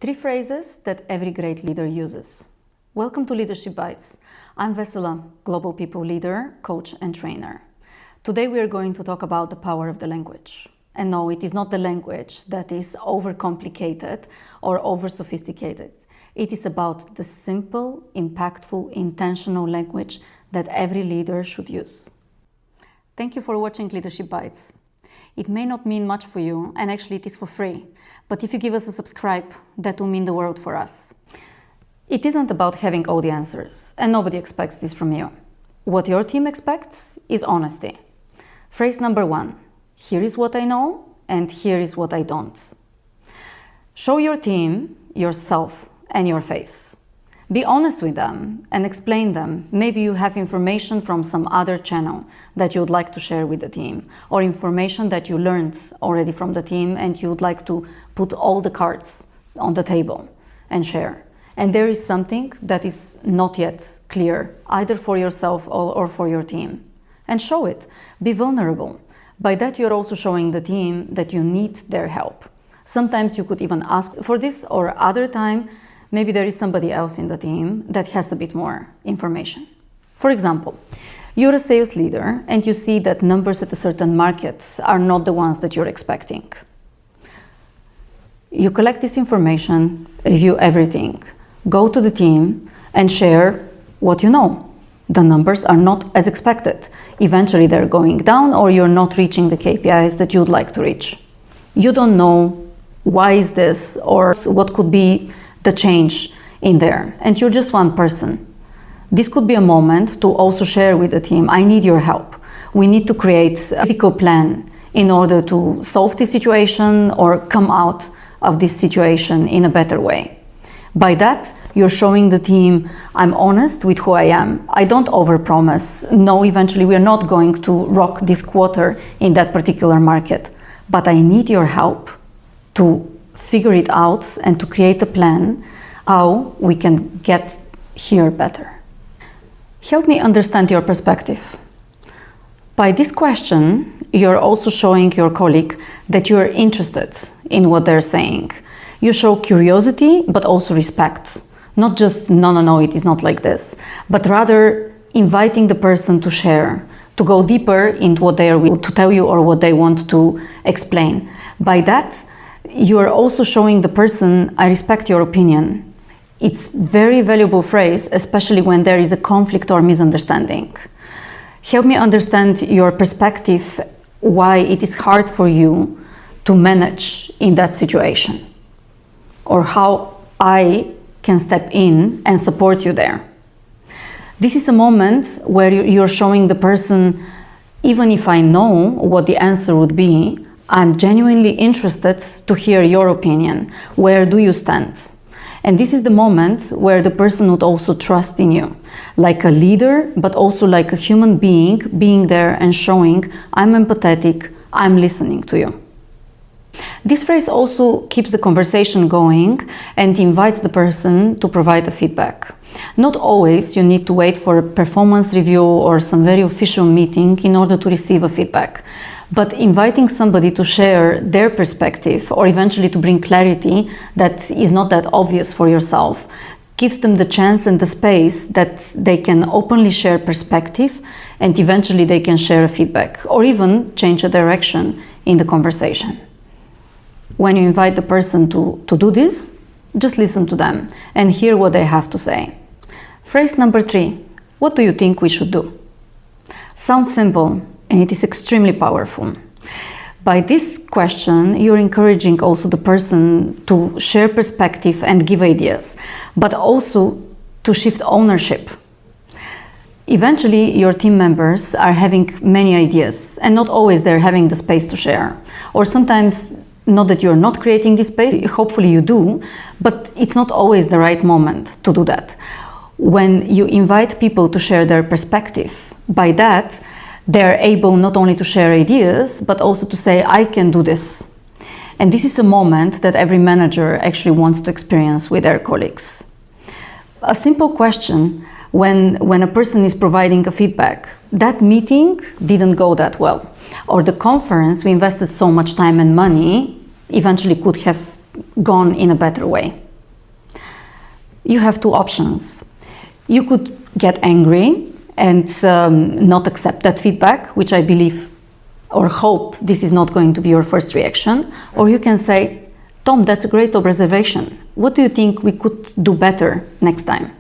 3 phrases that every great leader uses. Welcome to Leadership Bites. I'm Vessela, Global People Leader, Coach and Trainer. Today we are going to talk about the power of the language. And no, it is not the language that is overcomplicated or over-sophisticated. It is about the simple, impactful, intentional language that every leader should use. Thank you for watching Leadership Bites. It may not mean much for you, and actually it is for free, but if you give us a subscribe, that will mean the world for us. It isn't about having all the answers, and nobody expects this from you. What your team expects is honesty. Phrase number 1, here is what I know, and here is what I don't. Show your team, yourself, and your face. Be honest with them and explain them. Maybe you have information from some other channel that you would like to share with the team, or information that you learned already from the team and you would like to put all the cards on the table and share. And there is something that is not yet clear, either for yourself or for your team. And show it. Be vulnerable. By that you're also showing the team that you need their help. Sometimes you could even ask for this, or other time maybe there is somebody else in the team that has a bit more information. For example, you're a sales leader and you see that numbers at a certain market are not the ones that you're expecting. You collect this information, review everything, go to the team and share what you know. The numbers are not as expected. Eventually they're going down, or you're not reaching the KPIs that you'd like to reach. You don't know why is this, or what could be the change in there, and you're just one person. This could be a moment to also share with the team, I need your help. We need to create a critical plan in order to solve this situation or come out of this situation in a better way. By that, you're showing the team, I'm honest with who I am. I don't overpromise. No, eventually we are not going to rock this quarter in that particular market, but I need your help to figure it out and to create a plan how we can get here better. Help me understand your perspective. By this question, you're also showing your colleague that you're interested in what they're saying. You show curiosity, but also respect. Not just, no, it is not like this, but rather inviting the person to share, to go deeper into what they are willing to tell you or what they want to explain. By that, you are also showing the person, I respect your opinion. It's a very valuable phrase, especially when there is a conflict or misunderstanding. Help me understand your perspective, why it is hard for you to manage in that situation, or how I can step in and support you there. This is a moment where you're showing the person, even if I know what the answer would be, I'm genuinely interested to hear your opinion. Where do you stand? And this is the moment where the person would also trust in you, like a leader, but also like a human being there and showing, I'm empathetic, I'm listening to you. This phrase also keeps the conversation going and invites the person to provide a feedback. Not always you need to wait for a performance review or some very official meeting in order to receive a feedback. But inviting somebody to share their perspective, or eventually to bring clarity that is not that obvious for yourself, gives them the chance and the space that they can openly share perspective, and eventually they can share a feedback or even change a direction in the conversation. When you invite the person to do this, just listen to them and hear what they have to say. Phrase number 3, what do you think we should do? Sounds simple, and it is extremely powerful. By this question, you're encouraging also the person to share perspective and give ideas, but also to shift ownership. Eventually, your team members are having many ideas, and not always they're having the space to share. Or sometimes, not that you're not creating this space, hopefully you do, but it's not always the right moment to do that. When you invite people to share their perspective, by that, they're able not only to share ideas, but also to say, I can do this. And this is a moment that every manager actually wants to experience with their colleagues. A simple question, when a person is providing a feedback, that meeting didn't go that well, or the conference we invested so much time and money eventually could have gone in a better way. you have two options. You could get angry and not accept that feedback, which I believe or hope this is not going to be your first reaction. Or you can say, Tom, that's a great observation. What do you think we could do better next time?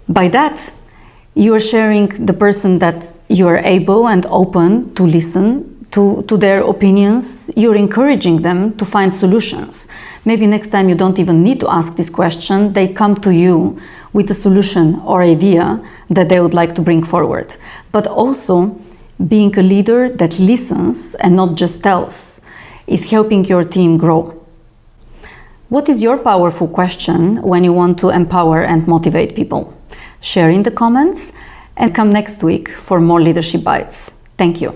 By that, you are sharing the person that you are able and open to listen to their opinions. You're encouraging them to find solutions. Maybe next time you don't even need to ask this question. They come to you with a solution or idea that they would like to bring forward. But also, being a leader that listens and not just tells is helping your team grow. What is your powerful question when you want to empower and motivate people? Share in the comments and come next week for more Leadership Bites. Thank you.